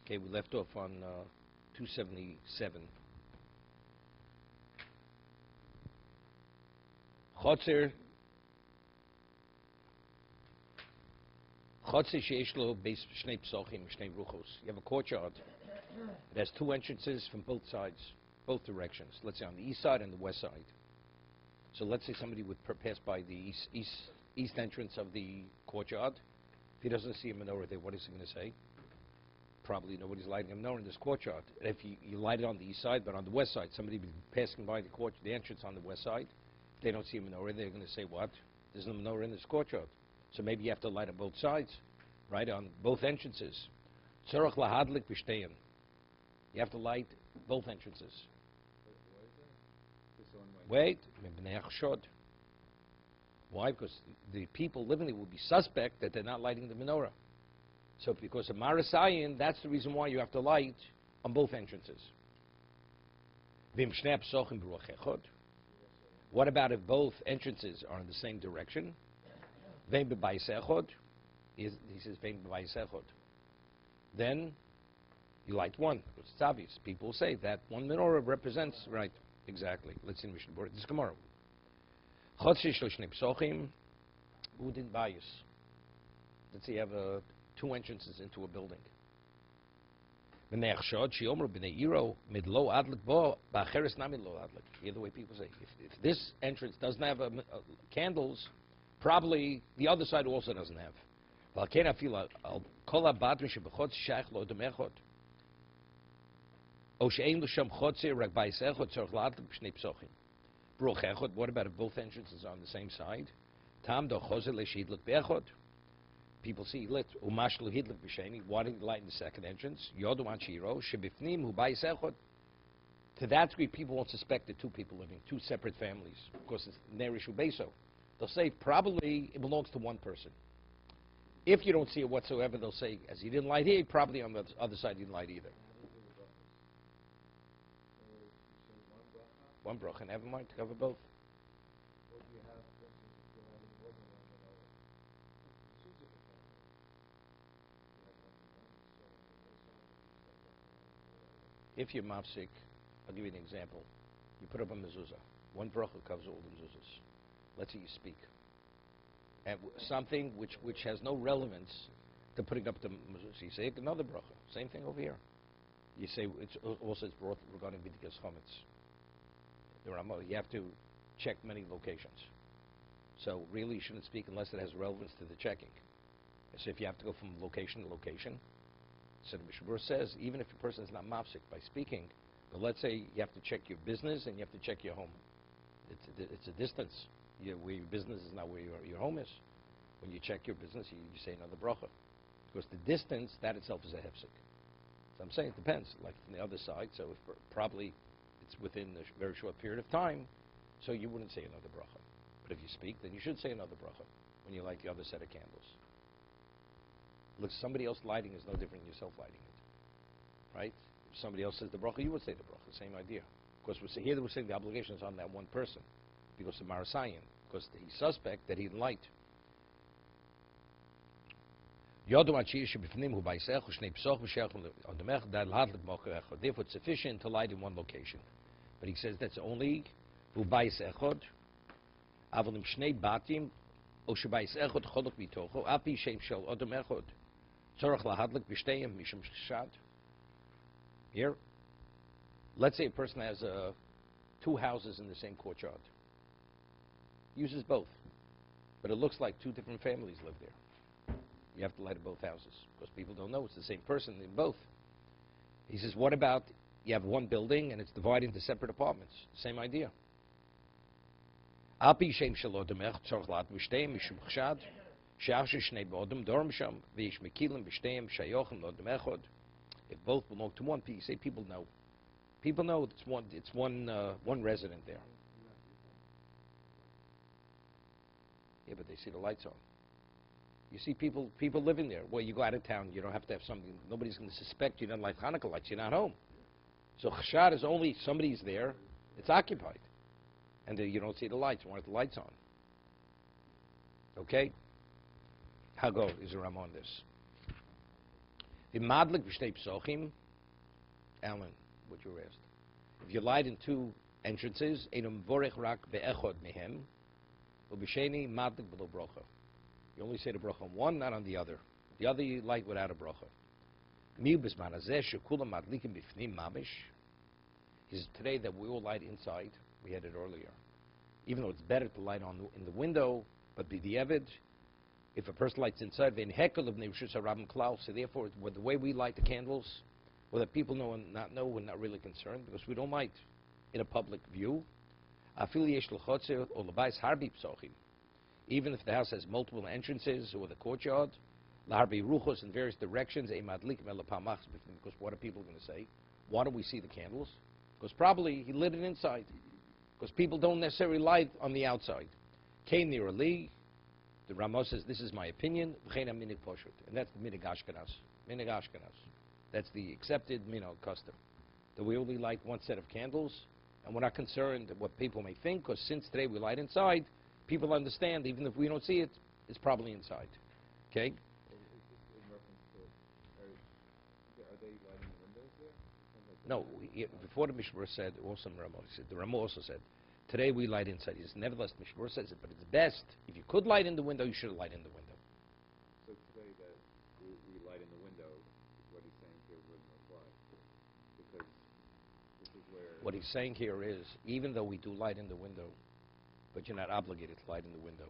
Okay, we left off on 277. Chotzer sheish lo beis shnei psochim shnei ruchos. You have a courtyard. It has two entrances from both sides, both directions. Let's say on the east side and the west side. So let's say somebody would pass by the east entrance of the courtyard. If he doesn't see a menorah there, what is he going to say? Probably nobody's lighting a menorah in this courtyard. And if you light it on the east side, but on the west side, somebody be passing by the entrance on the west side. If they don't see a menorah, they're going to say, what? There's no menorah in this courtyard. So maybe you have to light on both sides, right, on both entrances. Tzorach lahadlik b'shteim. You have to light both entrances. Wait. Why? Because the people living there will be suspect that they're not lighting the menorah. So because of Marasayan, that's the reason why you have to light on both entrances. What about if both entrances are in the same direction? He says, then you light one. Because it's obvious. People say that one menorah represents, right, exactly. Let's see Mishna Berura. This is tomorrow. Who didn't bias? Let's say you have two entrances into a building. Either way people say, if this entrance doesn't have candles, probably the other side also doesn't have. What about if both entrances are on the same side? People see lit. Why didn't light in the second entrance? To that degree, people won't suspect the two people living, two separate families, because it's nerishu beso. They'll say probably it belongs to one person. If you don't see it whatsoever, they'll say, as he didn't light here, probably on the other side he didn't light either. One bracha, never mind, to cover both. If you're mafsik, I'll give you an example. You put up a mezuzah. One bracha covers all the mezuzahs. Let's say you speak. And something which has no relevance to putting up the mezuzah. You say another bracha. Same thing over here. You say, it's brought regarding B'dikas Chometz. You have to check many locations. So really you shouldn't speak unless it has relevance to the checking. So if you have to go from location to location, so the Mishna Berura says, even if a person is not mafsik by speaking, but let's say you have to check your business and you have to check your home. It's a distance. Where your business is not where your home is. When you check your business, you say another bracha. Because the distance, that itself is a hefsek. So I'm saying it depends. Like from the other side, so if probably it's within a very short period of time, so you wouldn't say another bracha. But if you speak, then you should say another bracha when you light the other set of candles. Look, somebody else lighting is no different than yourself lighting it. Right? If somebody else says the bracha, you would say the bracha. Same idea. Because we're saying the obligation is on that one person. Because of Marasayan. Because he's suspect that he didn't light. Therefore, it's sufficient to light in one location. But he says that's only ubayis echod. Avolim shnei batim o shebayis echod cholok mitocho api shem shel odom echod tzorach lahadlik b'shteiim mishum shad. Here, let's say a person has two houses in the same courtyard. Uses both, but it looks like two different families live there. You have to light up both houses because people don't know it's the same person in both. He says, what about you have one building and it's divided into separate apartments? Same idea. If both belong to one, you say people know. People know it's one resident there. Yeah, but they see the lights on. You see people living there. Well, you go out of town, you don't have to have something. Nobody's going to suspect you don't light Hanukkah lights. You're not home. So chashad is only somebody's there. It's occupied, and you don't see the lights. You want the lights on. Okay. How go is a Ram on this? B'madlik v'shtei psochim, Alan, what you were asked. If you light in two entrances, einum vorech rak be'echod mehem, u'b'sheni madlik b'lo brocha. You only say the brocha on one, not on the other. The other you light without a brocha. Mi b'zman hazeh shekulam madlikim b'fnim mamish. Is today that we all light inside. We had it earlier. Even though it's better to light in the window, but b'di'evid, if a person lights inside, then hekel of nevushus harabim klal. So therefore, with the way we light the candles, whether people know or not know, we're not really concerned because we don't light in a public view. Even if the house has multiple entrances or the courtyard, in various directions, because what are people going to say? Why do we see the candles? Because probably he lit it inside. Because people don't necessarily light on the outside. Came near Ali. The Ramos says, this is my opinion. And that's the minig Ashkenaz. Minig Ashkenaz. That's the accepted custom. That we only light one set of candles, and we're not concerned what people may think, because since today we light inside, people understand, even if we don't see it, it's probably inside. Okay? In reference to, are they lighting the windows there? No, before the Mishna said, also the Ramo also said, today we light inside. He says, nevertheless, Mishna says it, but it's best, if you could light in the window, you should light in the window. So today that we light in the window, what he's saying here wouldn't apply. Because this is where... What he's saying here is, even though we do light in the window, but you're not obligated to light in the window.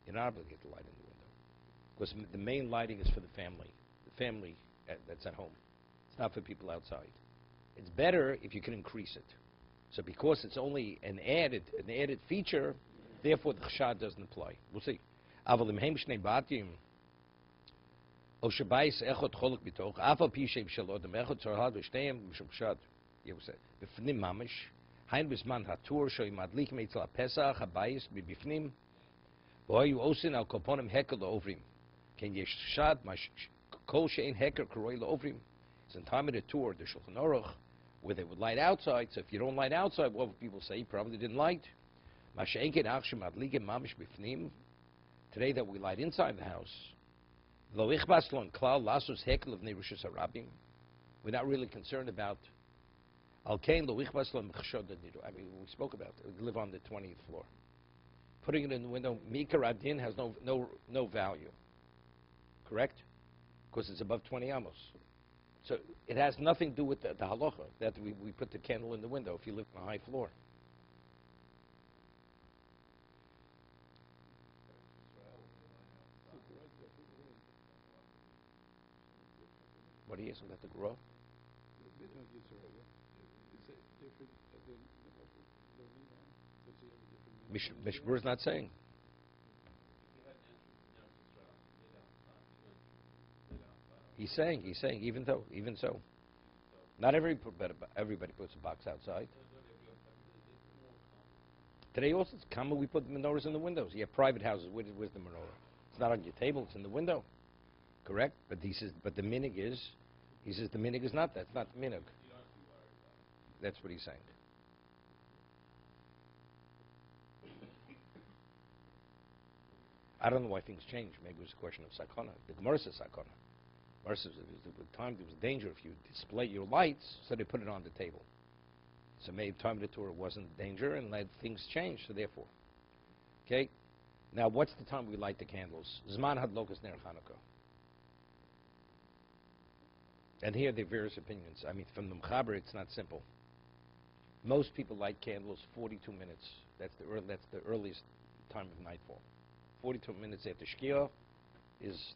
You're not obligated to light in the window. Because the main lighting is for the family that's at home. It's not for people outside. It's better if you can increase it. So because it's only an added feature, therefore the chashad doesn't apply. We'll see. Hein bisman hatur shoy madlik meitzel pesach habayis bibifnim boy osin al koponim hekel ovrim ken yesh shad mash kol shein heker kroy ovrim. It's in time of the tour the Shulchan Aruch where they would light outside. So if you don't light outside, what would people say? You probably didn't light. Masha'enken achshem madlikim mamish bifnim. Today that we light inside the house. Lo ichbas lon klal lasus hekel of nerushus harabim. We're not really concerned about. I mean, we spoke about it. We live on the 20th floor. Putting it in the window, Mikar Adin has no value. Correct? Because it's above 20 amos. So it has nothing to do with the halacha that we put the candle in the window if you live on a high floor. What are you asking about the grow? Mishna Berura is not saying. He's saying, even so. Not everybody puts a box outside. Today also it's common we put the menorahs in the windows. You have private houses, where's the menorah? It's not on your table, it's in the window. Correct? But he says, but the minig is, he says the minig is not that. It's not the minig. That's what he's saying. I don't know why things change. Maybe it was a question of sakana. The Gemara says sakana. Gemara says at the time there was danger if you display your lights, so they put it on the table. So maybe time of the Torah wasn't danger and let things change, so therefore. Okay? Now what's the time we light the candles? Zman hadlokas ner Chanukah. And here there are various opinions. I mean, from the Mechaber, it's not simple. Most people light candles 42 minutes. That's the earliest time of nightfall. 42 minutes after Shkia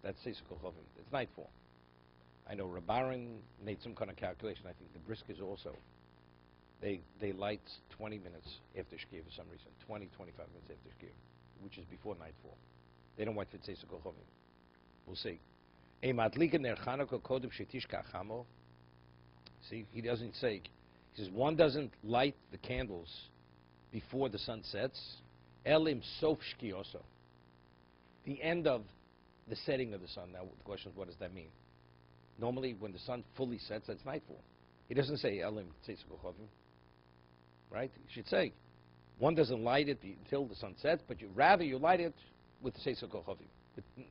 that's Seisuk Chovim. It's nightfall. I know Rabbaran made some kind of calculation. I think the Briskers also. They light 20 minutes after Shkia for some reason. 20, 25 minutes after Shkia, which is before nightfall. They don't wait for Seisuk Chovim. We'll see. See, he doesn't say. He says one doesn't light the candles before the sun sets. Elim sof shkioso. The end of the setting of the sun. Now the question is, what does that mean? Normally, when the sun fully sets, that's nightfall. He doesn't say Elim tzeisuk chovim. Right? He should say one doesn't light it until the sun sets, but you light it with the tzeisuk chovim.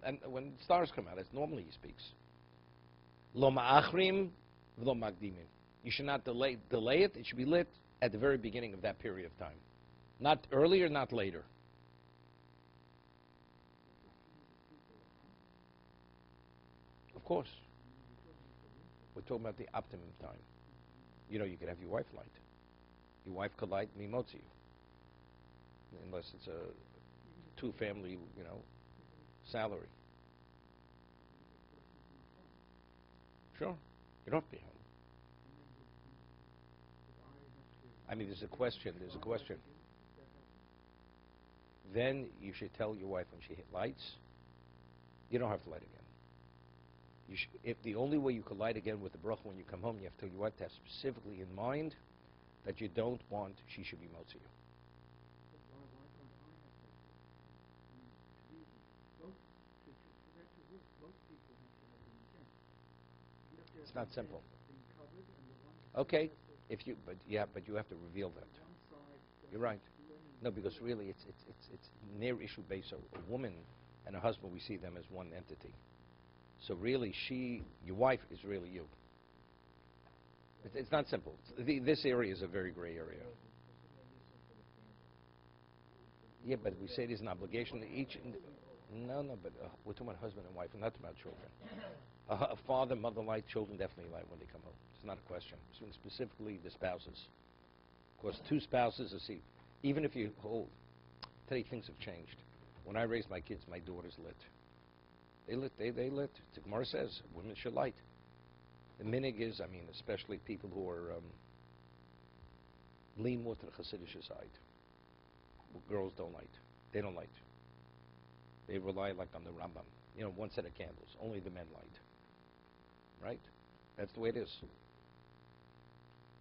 And when stars come out, that's normally he speaks. Lo ma'achrim, v'lo magdimim. You should not delay it. It should be lit at the very beginning of that period of time. Not earlier, not later. Of course. We're talking about the optimum time. You know, you could have your wife light. Your wife could light mimotzi, unless it's a two-family, salary. Sure. You don't have to be home. I mean, there's a question. Then you should tell your wife when she hit lights, you don't have to light again. If the only way you could light again with the bracha when you come home, you have to tell your wife to have specifically in mind that you don't want she should be motzi you. It's not simple. Okay, but you have to reveal that. You're right. No, because really it's near issue based. So a woman and a husband, we see them as one entity. So really, your wife is really you. It's not simple. This area is a very gray area. Yeah, but we say there's an obligation to each. No, but we're talking about husband and wife, and not about children. A father, mother light, children definitely light when they come home. It's not a question. Specifically the spouses. Of course, two spouses, even if you hold, today things have changed. When I raised my kids, my daughters lit. They lit. The Gemara says women should light. The minig is, especially people who are lean more to the Hasidic side. Girls don't light. They don't light. They rely on the Rambam. One set of candles. Only the men light. Right? That's the way it is.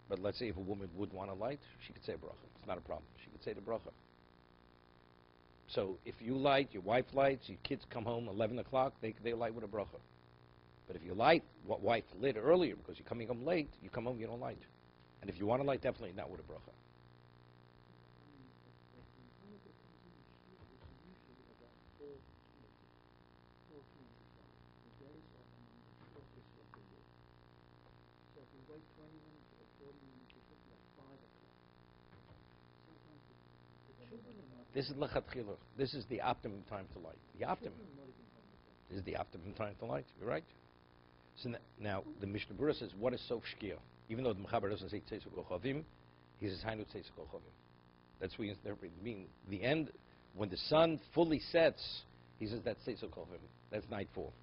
But let's say if a woman would want to light, she could say a bracha. It's not a problem. She could say the bracha. So if you light, your wife lights, your kids come home 11 o'clock, they light with a bracha. But if you light, what wife lit earlier because you're coming home late, you come home, you don't light. And if you want to light, definitely not with a bracha. This is lechatchila. This is the optimum time to light. The optimum. This is the optimum time to light. You're right. So now the Mishna Berura says, what is sof shkia? Even though the Mechaber doesn't say tzeisuk kochavim, he says hainu tzeisuk kochavim. That's what he means. The end, when the sun fully sets, he says that's tzeisuk kochavim. That's nightfall.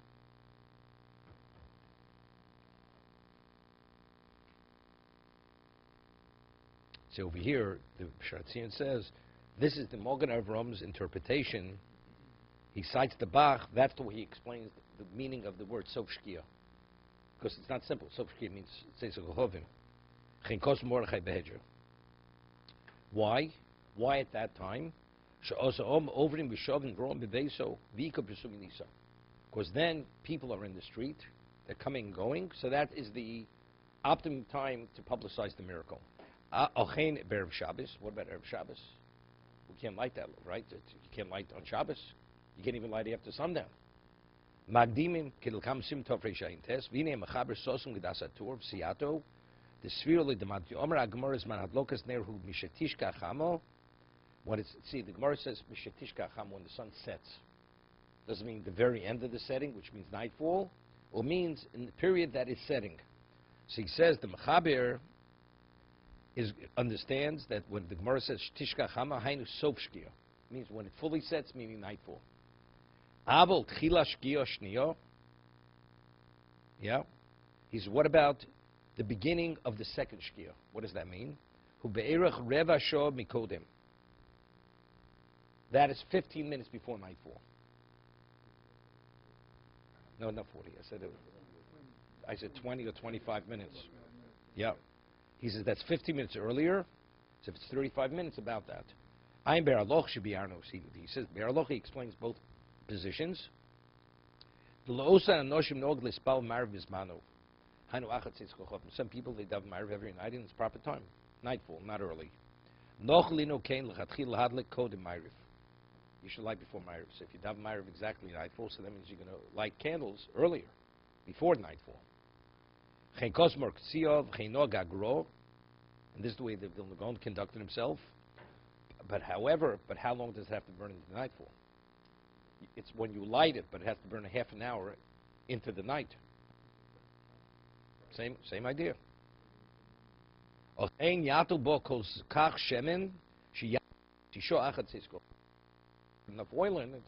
So over here, the Sharatzian says, this is the Mogen Avram's interpretation. He cites the Bach. That's the way he explains the meaning of the word sof shkia. Because it's not simple. Sof shkia means tzeisuk kochavim. Chinkos Mordechai behedra. Why? Why at that time? Because then people are in the street. They're coming and going. So that is the optimum time to publicize the miracle. What about Erev Shabbos? We can't light that, right? You can't light on Shabbos. You can't even light after sundown. Magdimim kilkam sim tofrei shayin tes v'inei mechaber sosum gedasatur v'siato the svirli demad yomer agmor is man hadlokas nerhu mishetishka chamo. When it's the Gemara says mishetishka chamo when the sun sets. Doesn't mean the very end of the setting, which means nightfall, or means in the period that is setting. So he says the mechaber understands that when the Gemara says tishka chama hainu sof shkia, means when it fully sets, meaning nightfall. Avol tchila shkia shniyo. Yeah. He says, what about the beginning of the second shkia? What does that mean? Hu be'erach reva shor mikodem. That is 15 minutes before nightfall. No, not 40. I said 20 or 25 minutes. Yeah. He says that's 15 minutes earlier. So if it's 35 minutes, about that. Ein Beraloch should be Arnos. He says Beraloch, he explains both positions. Some people, they daven Ma'ariv every night in its proper time. Nightfall, not early. You should light before Ma'ariv. So if you daven Ma'ariv exactly nightfall, so that means you're going to light candles earlier, before nightfall. Chen kosmor ksiov, chen nog agro. And this is the way the Vilna Gaon conducted himself. But however, how long does it have to burn into nightfall? It's when you light it, but it has to burn a half an hour into the night. Same idea. Enough oil in it.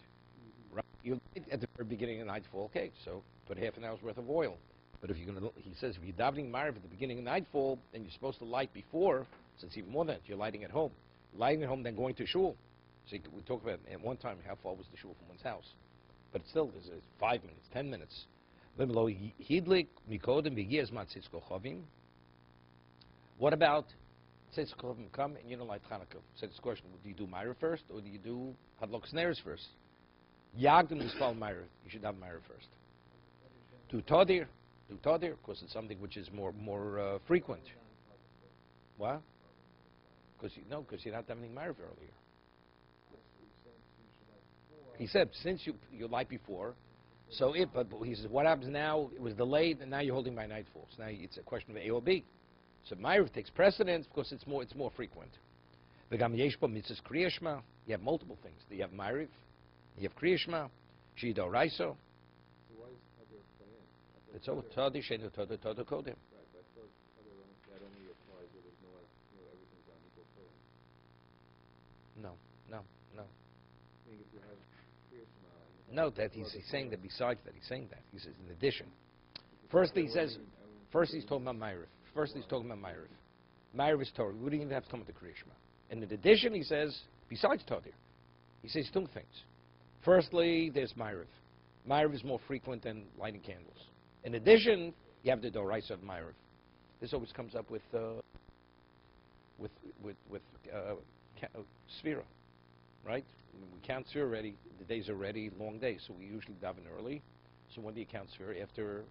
Right? You light at the very beginning of nightfall, okay, so put half an hour's worth of oil. But if you're going to, he says, if you're davening Ma'ariv at the beginning of nightfall, then you're supposed to light before, so it's even more than that. You're lighting at home. Lighting at home, then going to shul. So we talk about at one time how far was the shul from one's house. But still, there's 5 minutes, 10 minutes. What about Tzitz Chovim come and you don't light Chanukah? So this question: do you do Ma'ariv first or do you do Hadlok Snares first? Yagdim is called Ma'ariv. You should have Ma'ariv first. Do Tadir, because it's something which is more frequent. What? Because you're not having Ma'ariv earlier. He said since you light before, so but he says what happens now? It was delayed and now you're holding by nightfall. So now it's a question of A or B. So Ma'ariv takes precedence because it's more frequent. V'gam yesh bo mitzvahs Kriya Shema. You have multiple things. You have Ma'ariv, you have Kriya Shema, Shida Raiso. So why is Tadir play in? It's over Tadir Shenu Tadir Tadir Kodim. Right, but I thought Tadir that only applies where there's everything's on equal footing. No. I think if you have Kriya Shema. No, that he's saying that besides that, he's saying that. He says in addition. First he's talking about Ma'ariv. Ma'ariv is Torah. We wouldn't even have to come with the Kriya Shema. And in addition, he says, besides Tadir, he says two things. Firstly, there's Ma'ariv. Ma'ariv is more frequent than lighting candles. In addition, you have the Doraisa of Ma'ariv. This always comes up with Sphira, right? When we count Sphira already, the days are already long days, so we usually daven early. So when do you count Sphira? After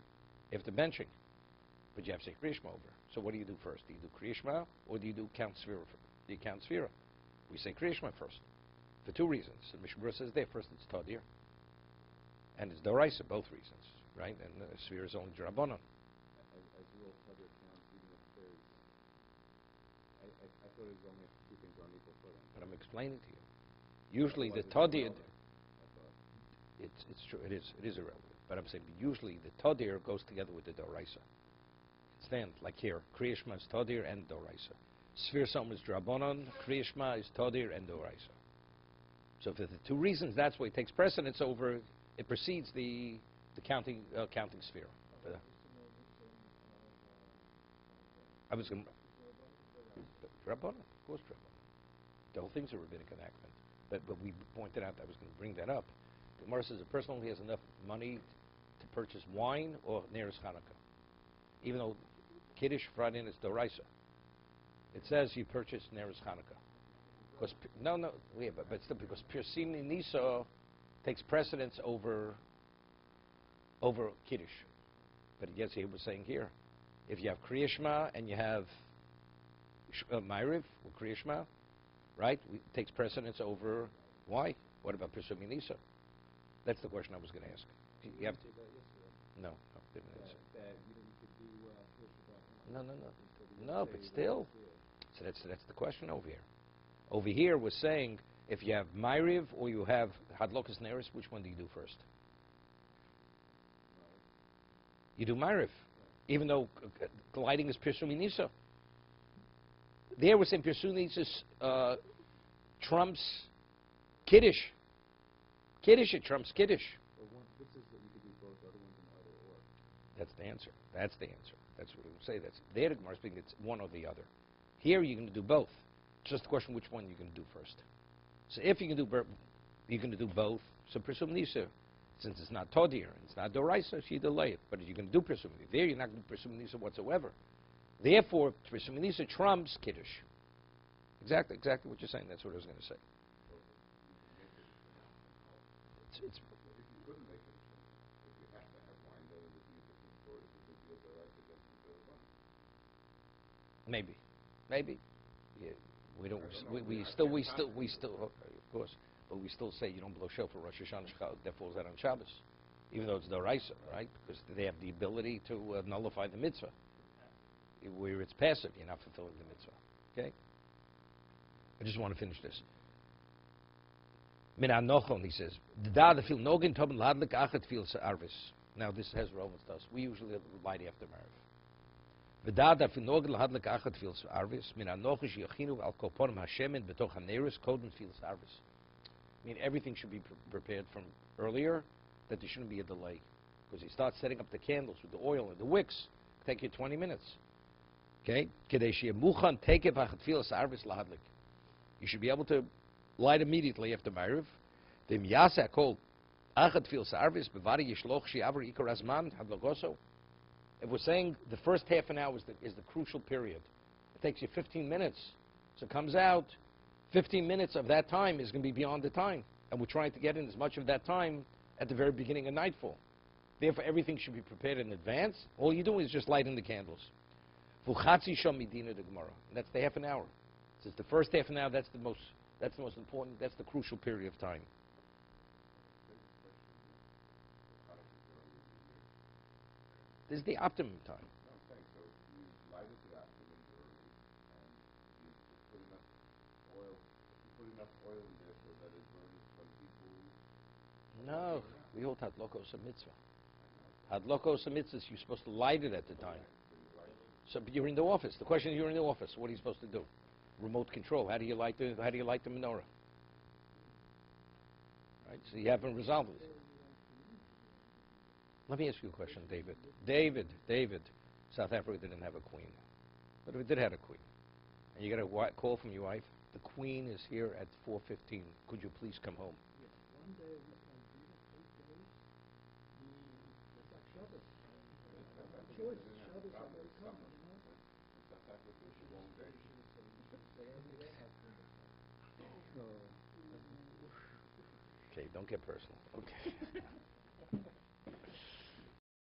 benching. But you have to say Kriya Shema over. So what do you do first? Do you do Kriya Shema or do you do count Sphira? Do you count Sphira? We say Kriya Shema first. For two reasons. So Mishna Berura says there, first it's Tadir. And it's Doraisa, both reasons. Right? And Sphira is only Drabanan. As rule, Tadir counts even if there's... I thought it was only if two things are on equal footing. But I'm explaining to you. Usually the Tadir... It's true, it is irrelevant. But I'm saying usually the Tadir goes together with the Doraisa. Stand like here. Kriya Shema is Tadir and Doraisa. Sphira Som is Drabanan. Kriya Shema is Tadir and Doraisa. So for the two reasons, that's why it takes precedence over. It precedes the counting sphere. I was going to Drabanan, of course Drabanan. The whole thing's a rabbinic enactment. But we pointed out that I was going to bring that up. The Gemara says a person only has enough money to purchase wine or Neres Chanukah. Even though Kiddush Friday is Doraisa. It says you purchase Neres Chanukah. Because but still because Pirsim Nisa takes precedence over Kiddush. But yes, he was saying here, if you have Kriya Shema and you have Ma'ariv or Kriya Shema, right? It takes precedence over why? What about Pirsim Nisa? That's the question I was going to ask. You have to. No, didn't answer. No, but still. So that's the question over here. Over here we're saying if you have Ma'ariv or you have Hadlokas Neris, which one do you do first? You do Ma'ariv, even though lighting is Pirsum Nisa. There we're saying Pirsum Nisa trumps Kiddush. Kiddush, it trumps Kiddush. Well, this is that you could do both, other ones in either or. That's the answer. That's what we would say. That's there. The Gemara speaking. It's one or the other. Here you're going to do both. Just the question which one you're going to do first. So if you can do you're going to do both. So Pirsum Nisa, since it's not Tadir, it's not Doraisa, she delay it. But you're going to do Pirsum Nisa. There you're not going to do Pirsum Nisa whatsoever. Therefore, Pirsum Nisa trumps Kiddush. Exactly what you're saying. That's what I was going to say. It's maybe. Yeah, we don't. We still. Of course, but we still say you don't blow shofar Rosh Hashanah. That falls out on Shabbos, even though it's Doraisa, right? Because they have the ability to nullify the mitzvah. where it's passive, you're not fulfilling the mitzvah. Okay? I just want to finish this. Min anochon, he says, now this has relevance to us. We usually light after Mariv. V'dada fil nogel hadlik achat fils arvis min anochish yachinu al koponim hashemin betoch haneris koden fils arvis. I mean, everything should be prepared from earlier, that there shouldn't be a delay. Because you start setting up the candles with the oil and the wicks, take you 20 minutes. Okay? Kadesh muchan tekef achat fils arvis lahadlik. You should be able to light immediately after Mariv. V'im yasa kol achat fils arvis bevari yishloch shi'avar ikar azman hadlogoso. If we're saying the first half an hour is the crucial period, it takes you 15 minutes. So it comes out, 15 minutes of that time is going to be beyond the time. And we're trying to get in as much of that time at the very beginning of nightfall. Therefore, everything should be prepared in advance. All you do is just lighting the candles. Fuchatzi shom midina de Gemara. That's the half an hour. Since the first half an hour, that's the most important, that's the crucial period of time. This is the optimum time. Okay, so you light it the afternoon early, and you put enough oil in there so that it burns when people... No, we hold hadlokos a mitzvah. Hadlokos a mitzvah, you're supposed to light it at the time. So but you're in the office. The question is, you're in the office. What are you supposed to do? Remote control. How do you light the menorah? Right. So you haven't resolved it. Let me ask you a question, David. David. South Africa didn't have a queen, but we did have a queen. And you got a call from your wife. The queen is here at 4:15. Could you please come home? Yes, one day we can do it, 8 days. It's like Shabbos. Choice. Shabbos are very common, you know. South Africa is a long day. Okay, don't get personal. Okay.